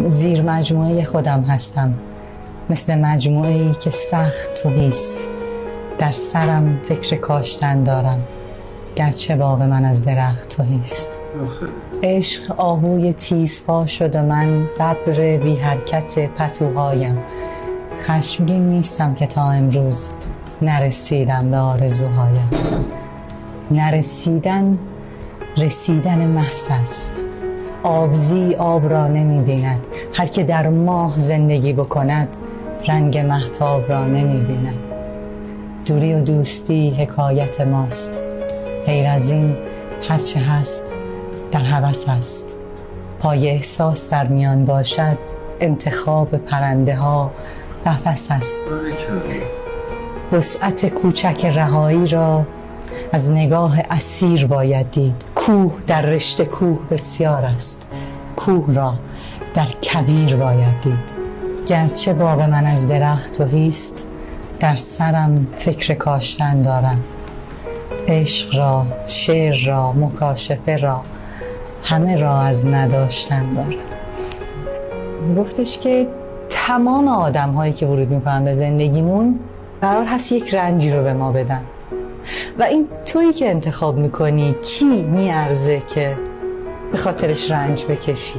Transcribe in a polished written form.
زیر مجموعه خودم هستم، مثل مجموعه‌ای که سخت تهیست. در سرم فکر کاشتن دارم، گرچه باغ من از درخت تهیست. عشق آهوی تیزپا شد و من ببر بی حرکت پتوهایم. خشمگین نیستم که تا امروز نرسیدم به آرزوهایم. نرسیدن رسیدن محض است. آبزی آب را نمی بیند، هر که در ماه زندگی بکند رنگ مهتاب را نمی بیند. دوری و دوستی حکایت ماست، غیر از این هرچه هست در هوس است. پای احساس در میان باشد، انتخاب پرنده ها قفس است. وسعت کوچک رهایی را از نگاه اسیر باید دید. کوه در رشته کوه بسیار است، کوه را در کویر باید دید. گرچه باغ من از درخت تهیست، در سرم فکر کاشتن دارم. عشق را، شعر را، مکاشفه را، همه را از نداشتن دارم. گفتش که تمام آدم هایی که ورود میکنن به زندگیمون قرار هست یک رنجی رو به ما بدن و این تویی که انتخاب میکنی کی میارزه که به خاطرش رنج بکشی.